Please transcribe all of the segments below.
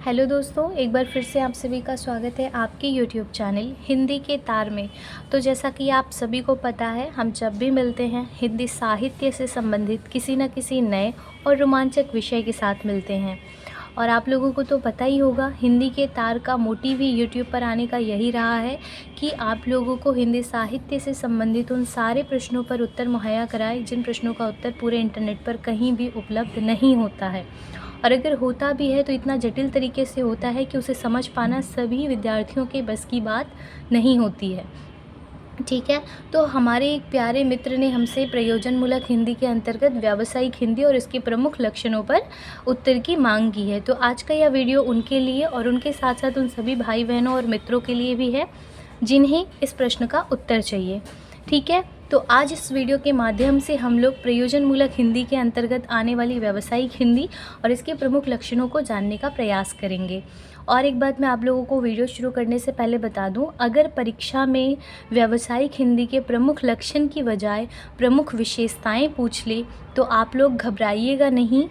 Hello दोस्तों, एक बार फिर से आप सभी का स्वागत है आपके यूट्यूब चैनल हिंदी के तार में। तो जैसा कि आप सभी को पता है, हम जब भी मिलते हैं हिंदी साहित्य से संबंधित किसी न किसी नए और रोमांचक विषय के साथ मिलते हैं। और आप लोगों को तो पता ही होगा, हिंदी के तार का मोटिव ही यूट्यूब पर आने का यही रहा है कि आप लोगों को हिंदी साहित्य से संबंधित उन सारे प्रश्नों पर उत्तर मुहैया कराए जिन प्रश्नों का उत्तर पूरे इंटरनेट पर कहीं भी उपलब्ध नहीं होता है। और अगर होता भी है तो इतना जटिल तरीके से होता है कि उसे समझ पाना सभी विद्यार्थियों के बस की बात नहीं होती है। ठीक है, तो हमारे एक प्यारे मित्र ने हमसे प्रयोजनमूलक हिंदी के अंतर्गत व्यावसायिक हिंदी और इसके प्रमुख लक्षणों पर उत्तर की मांग की है। तो आज का यह वीडियो उनके लिए और उनके साथ साथ उन सभी भाई बहनों और मित्रों के लिए भी है जिन्हें इस प्रश्न का उत्तर चाहिए। ठीक है, तो आज इस वीडियो के माध्यम से हम लोग प्रयोजनमूलक हिंदी के अंतर्गत आने वाली व्यावसायिक हिंदी और इसके प्रमुख लक्षणों को जानने का प्रयास करेंगे। और एक बात मैं आप लोगों को वीडियो शुरू करने से पहले बता दूं, अगर परीक्षा में व्यावसायिक हिंदी के प्रमुख लक्षण की बजाय प्रमुख विशेषताएं पूछ ले तो आप लोग घबराइएगा नहीं।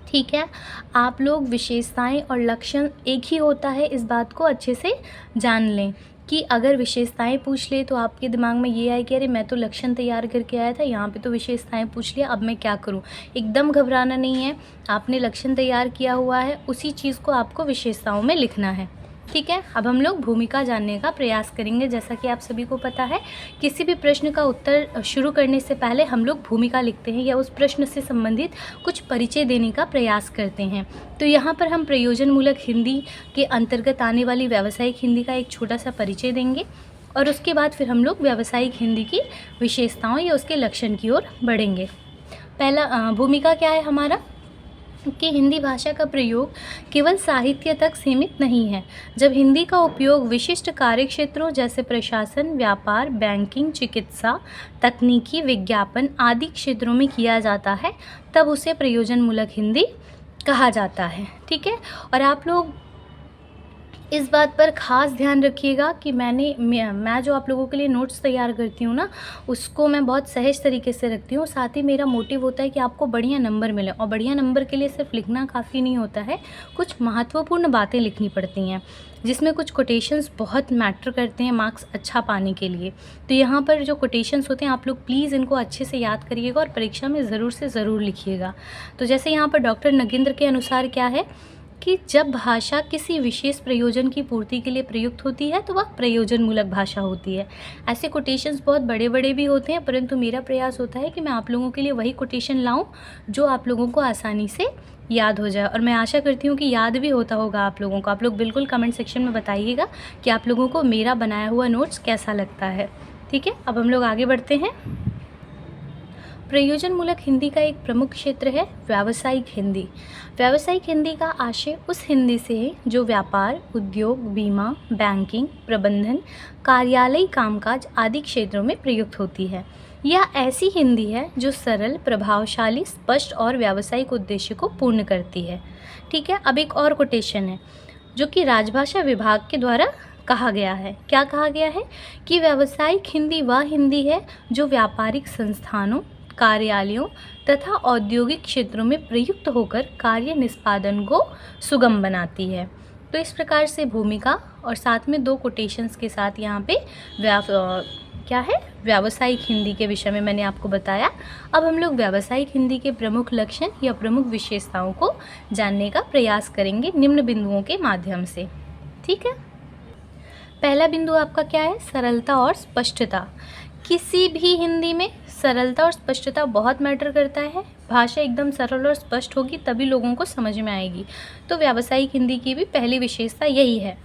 ठीक है, आप लोग विशेषताएं और लक्षण एक ही होता है, इस बात को अच्छे से जान लें कि अगर विशेषताएं पूछ ले तो आपके दिमाग में ये आए कि अरे मैं तो लक्षण तैयार करके आया था, यहाँ पे तो विशेषताएं पूछ लिया, अब मैं क्या करूँ। एकदम घबराना नहीं है, आपने लक्षण तैयार किया हुआ है, उसी चीज़ को आपको विशेषताओं में लिखना है। ठीक है, अब हम लोग भूमिका जानने का प्रयास करेंगे। जैसा कि आप सभी को पता है, किसी भी प्रश्न का उत्तर शुरू करने से पहले हम लोग भूमिका लिखते हैं या उस प्रश्न से संबंधित कुछ परिचय देने का प्रयास करते हैं। तो यहाँ पर हम प्रयोजनमूलक हिंदी के अंतर्गत आने वाली व्यावसायिक हिंदी का एक छोटा सा परिचय देंगे और उसके बाद फिर हम लोग व्यावसायिक हिंदी की विशेषताओं या उसके लक्षण की ओर बढ़ेंगे। पहला भूमिका क्या है हमारा कि हिंदी भाषा का प्रयोग केवल साहित्य तक सीमित नहीं है। जब हिंदी का उपयोग विशिष्ट कार्यक्षेत्रों जैसे प्रशासन, व्यापार, बैंकिंग, चिकित्सा, तकनीकी, विज्ञापन आदि क्षेत्रों में किया जाता है, तब उसे प्रयोजनमूलक हिंदी कहा जाता है। ठीक है, और आप लोग इस बात पर ख़ास ध्यान रखिएगा कि मैं जो आप लोगों के लिए नोट्स तैयार करती हूँ ना, उसको मैं बहुत सहज तरीके से रखती हूँ। साथ ही मेरा मोटिव होता है कि आपको बढ़िया नंबर मिले, और बढ़िया नंबर के लिए सिर्फ लिखना काफ़ी नहीं होता है, कुछ महत्वपूर्ण बातें लिखनी पड़ती हैं जिसमें कुछ कोटेशंस बहुत मैटर करते हैं मार्क्स अच्छा पाने के लिए। तो यहाँ पर जो कोटेशंस होते हैं, आप लोग प्लीज़ इनको अच्छे से याद करिएगा और परीक्षा में ज़रूर से ज़रूर लिखिएगा। तो जैसे यहाँ पर डॉक्टर नगेंद्र के अनुसार क्या है कि जब भाषा किसी विशेष प्रयोजन की पूर्ति के लिए प्रयुक्त होती है तो वह प्रयोजनमूलक भाषा होती है। ऐसे कोटेशंस बहुत बड़े बड़े भी होते हैं, परंतु मेरा प्रयास होता है कि मैं आप लोगों के लिए वही कोटेशन लाऊं जो आप लोगों को आसानी से याद हो जाए। और मैं आशा करती हूँ कि याद भी होता होगा आप लोगों को। आप लोग बिल्कुल कमेंट सेक्शन में बताइएगा कि आप लोगों को मेरा बनाया हुआ नोट्स कैसा लगता है। ठीक है, अब हम लोग आगे बढ़ते हैं। प्रयोजनमूलक हिंदी का एक प्रमुख क्षेत्र है व्यावसायिक हिंदी। व्यावसायिक हिंदी का आशय उस हिंदी से है जो व्यापार, उद्योग, बीमा, बैंकिंग, प्रबंधन, कार्यालयी कामकाज आदि क्षेत्रों में प्रयुक्त होती है। यह ऐसी हिंदी है जो सरल, प्रभावशाली, स्पष्ट और व्यावसायिक उद्देश्य को पूर्ण करती है। ठीक है, अब एक और कोटेशन है जो कि राजभाषा विभाग के द्वारा कहा गया है। क्या कहा गया है कि व्यावसायिक हिंदी वह हिंदी है जो व्यापारिक संस्थानों, कार्यालयों तथा औद्योगिक क्षेत्रों में प्रयुक्त होकर कार्य निष्पादन को सुगम बनाती है। तो इस प्रकार से भूमिका और साथ में दो कोटेशंस के साथ यहाँ पे क्या है व्यावसायिक हिंदी के विषय में मैंने आपको बताया। अब हम लोग व्यावसायिक हिंदी के प्रमुख लक्षण या प्रमुख विशेषताओं को जानने का प्रयास करेंगे निम्न बिंदुओं के माध्यम से। ठीक है, पहला बिंदु आपका क्या है? सरलता और स्पष्टता। किसी भी हिंदी में सरलता और स्पष्टता बहुत मैटर करता है। भाषा एकदम सरल और स्पष्ट होगी तभी लोगों को समझ में आएगी। तो व्यावसायिक हिंदी की भी पहली विशेषता यही है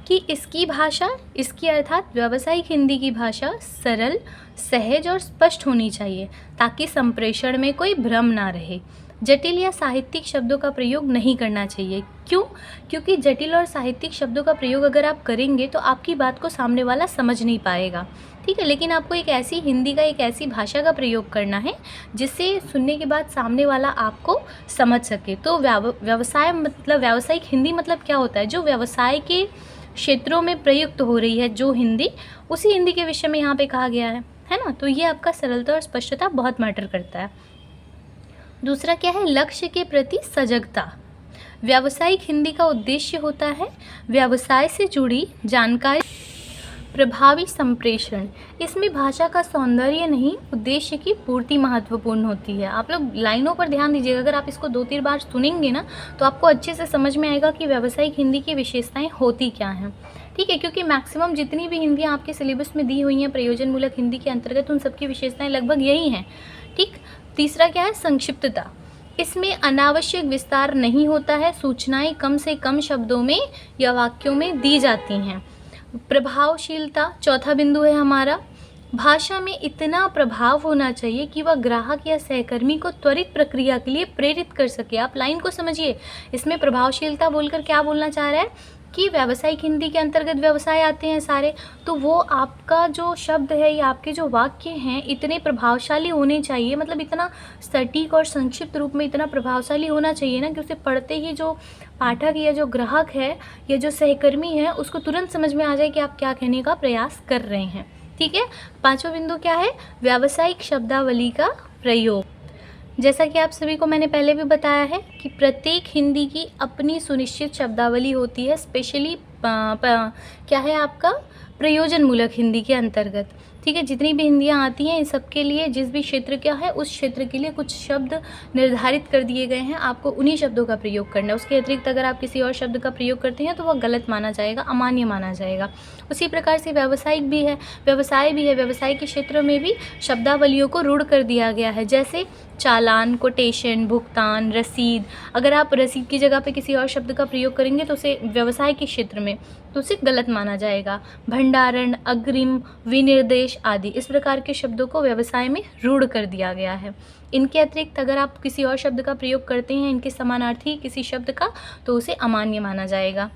कि इसकी भाषा, इसकी अर्थात व्यावसायिक हिंदी की भाषा सरल, सहज और स्पष्ट होनी चाहिए ताकि संप्रेषण में कोई भ्रम ना रहे। जटिल या साहित्यिक शब्दों का प्रयोग नहीं करना चाहिए। क्यों? क्योंकि जटिल और साहित्यिक शब्दों का प्रयोग अगर आप करेंगे तो आपकी बात को सामने वाला समझ नहीं पाएगा। ठीक है, लेकिन आपको एक ऐसी हिंदी का, एक ऐसी भाषा का प्रयोग करना है जिससे सुनने के बाद सामने वाला आपको समझ सके। तो व्यावसायिक हिंदी मतलब क्या होता है? जो व्यवसाय के क्षेत्रों में प्रयुक्त हो रही है जो हिंदी, उसी हिंदी के विषय में यहाँ पे कहा गया है ना। तो ये आपका सरलता और स्पष्टता बहुत मैटर करता है। दूसरा क्या है? लक्ष्य के प्रति सजगता। व्यावसायिक हिंदी का उद्देश्य होता है व्यवसाय से जुड़ी जानकारी प्रभावी संप्रेषण। इसमें भाषा का सौंदर्य नहीं, उद्देश्य की पूर्ति महत्वपूर्ण होती है। आप लोग लाइनों पर ध्यान दीजिएगा, अगर आप इसको 2-3 बार सुनेंगे ना तो आपको अच्छे से समझ में आएगा कि व्यावसायिक हिंदी की विशेषताएं होती क्या हैं। ठीक है, क्योंकि मैक्सिमम जितनी भी हिंदियाँ आपके सिलेबस में दी हुई हैं प्रयोजनमूलक हिंदी के अंतर्गत, उन सबकी विशेषताएं लगभग यही हैं। ठीक, तीसरा क्या है? संक्षिप्तता। इसमें अनावश्यक विस्तार नहीं होता है, सूचनाएं कम से कम शब्दों में या वाक्यों में दी जाती हैं। प्रभावशीलता चौथा बिंदु है हमारा। भाषा में इतना प्रभाव होना चाहिए कि वह ग्राहक या सहकर्मी को त्वरित प्रक्रिया के लिए प्रेरित कर सके। आप लाइन को समझिए, इसमें प्रभावशीलता बोलकर क्या बोलना चाह रहा है कि व्यावसायिक हिंदी के अंतर्गत व्यवसाय आते हैं सारे, तो वो आपका जो शब्द है या आपके जो वाक्य हैं इतने प्रभावशाली होने चाहिए, मतलब इतना सटीक और संक्षिप्त रूप में इतना प्रभावशाली होना चाहिए ना कि उसे पढ़ते ही जो पाठक या जो ग्राहक है या जो सहकर्मी है उसको तुरंत समझ में आ जाए कि आप क्या कहने का प्रयास कर रहे हैं। ठीक है, पांचवा बिंदु क्या है? व्यावसायिक शब्दावली का प्रयोग। जैसा कि आप सभी को मैंने पहले भी बताया है कि प्रत्येक हिंदी की अपनी सुनिश्चित शब्दावली होती है, स्पेशली क्या है आपका प्रयोजनमूलक हिंदी के अंतर्गत। ठीक है, जितनी भी हिंदियाँ आती हैं इन सब के लिए जिस भी क्षेत्र का है उस क्षेत्र के लिए कुछ शब्द निर्धारित कर दिए गए हैं, आपको उन्हीं शब्दों का प्रयोग करना है। उसके अतिरिक्त अगर आप किसी और शब्द का प्रयोग करते हैं तो वह गलत माना जाएगा, अमान्य माना जाएगा। उसी प्रकार से व्यावसायिक भी है, व्यवसाय भी है। व्यवसाय के क्षेत्र में भी शब्दावलियों को रूढ़ कर दिया गया है, जैसे चालान, कोटेशन, भुगतान, रसीद। अगर आप रसीद की जगह पे किसी और शब्द का प्रयोग करेंगे तो उसे व्यवसाय के क्षेत्र में तो उसे गलत माना जाएगा। भंडारण, अग्रिम, विनिर्देश आदि इस प्रकार के शब्दों को व्यवसाय में रूढ़ कर दिया गया है। इनके अतिरिक्त अगर आप किसी और शब्द का प्रयोग करते हैं इनके समानार्थी किसी शब्द का तो उसे अमान्य माना जाएगा।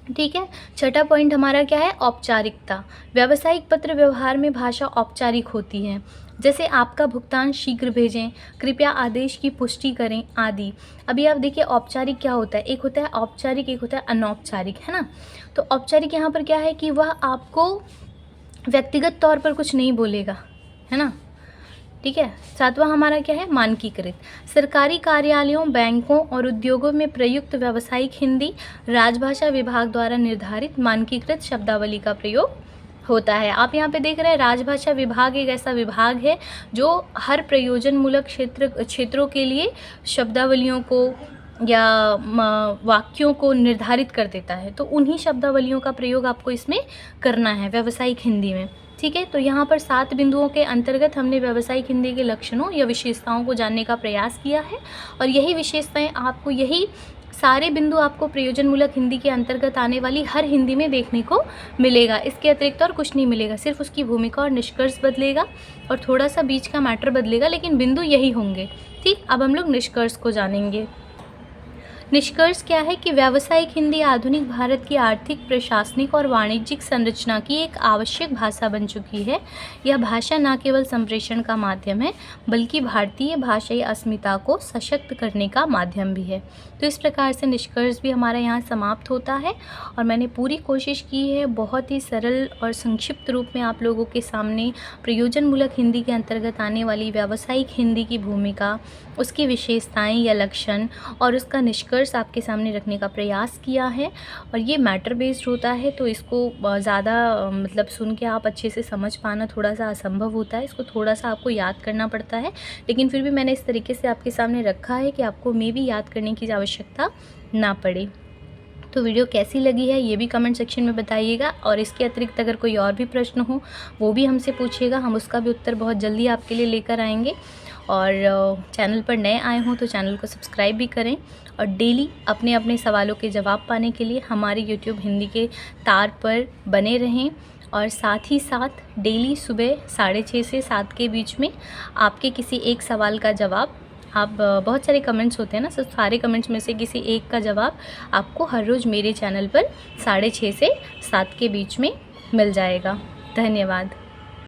ठीक है, छठा पॉइंट हमारा क्या है? औपचारिकता। व्यावसायिक पत्र व्यवहार में भाषा औपचारिक होती है, जैसे आपका भुगतान शीघ्र भेजें, कृपया आदेश की पुष्टि करें आदि। अभी आप देखिए औपचारिक क्या होता है, एक होता है औपचारिक, एक होता है अनौपचारिक, है ना। तो औपचारिक यहाँ पर क्या है कि वह आपको व्यक्तिगत तौर पर कुछ नहीं बोलेगा, है ना। ठीक है, सातवां हमारा क्या है? मानकीकृत। सरकारी कार्यालयों, बैंकों और उद्योगों में प्रयुक्त व्यावसायिक हिंदी राजभाषा विभाग द्वारा निर्धारित मानकीकृत शब्दावली का प्रयोग होता है। आप यहाँ पे देख रहे हैं राजभाषा विभाग एक ऐसा विभाग है जो हर प्रयोजनमूलक क्षेत्रों के लिए शब्दावलियों को या वाक्यों को निर्धारित कर देता है, तो उन्हीं शब्दावलियों का प्रयोग आपको इसमें करना है व्यावसायिक हिंदी में। ठीक है, तो यहाँ पर 7 बिंदुओं के अंतर्गत हमने व्यावसायिक हिंदी के लक्षणों या विशेषताओं को जानने का प्रयास किया है, और यही विशेषताएं आपको, यही सारे बिंदु आपको प्रयोजनमूलक हिंदी के अंतर्गत आने वाली हर हिंदी में देखने को मिलेगा। इसके अतिरिक्त और कुछ नहीं मिलेगा, सिर्फ उसकी भूमिका और निष्कर्ष बदलेगा और थोड़ा सा बीच का मैटर बदलेगा, लेकिन बिंदु यही होंगे। ठीक, अब हम लोग निष्कर्ष को जानेंगे। निष्कर्ष क्या है कि व्यावसायिक हिंदी आधुनिक भारत की आर्थिक, प्रशासनिक और वाणिज्यिक संरचना की एक आवश्यक भाषा बन चुकी है। यह भाषा न केवल संप्रेषण का माध्यम है बल्कि भारतीय भाषाई अस्मिता को सशक्त करने का माध्यम भी है। तो इस प्रकार से निष्कर्ष भी हमारा यहाँ समाप्त होता है, और मैंने पूरी कोशिश की है बहुत ही सरल और संक्षिप्त रूप में आप लोगों के सामने प्रयोजनमूलक हिंदी के अंतर्गत आने वाली व्यावसायिक हिंदी की भूमिका, उसकी विशेषताएं या लक्षण और उसका निष्कर्ष आपके सामने रखने का प्रयास किया है। और ये मैटर बेस्ड होता है तो इसको ज़्यादा मतलब सुन के आप अच्छे से समझ पाना थोड़ा सा असंभव होता है, इसको थोड़ा सा आपको याद करना पड़ता है, लेकिन फिर भी मैंने इस तरीके से आपके सामने रखा है कि आपको मे भी याद करने की आवश्यकता ना पड़े। तो वीडियो कैसी लगी है ये भी कमेंट सेक्शन में बताइएगा, और इसके अतिरिक्त अगर कोई और भी प्रश्न हो वो भी हमसे पूछिएगा, हम उसका भी उत्तर बहुत जल्दी आपके लिए लेकर आएंगे। और चैनल पर नए आए हों तो चैनल को सब्सक्राइब भी करें, और डेली अपने अपने सवालों के जवाब पाने के लिए हमारे YouTube हिंदी के तार पर बने रहें। और साथ ही साथ डेली सुबह 6:30 से 7 के बीच में आपके किसी एक सवाल का जवाब, आप बहुत सारे कमेंट्स होते हैं ना, सारे कमेंट्स में से किसी एक का जवाब आपको हर रोज़ मेरे चैनल पर 6:30 से 7 के बीच में मिल जाएगा। धन्यवाद।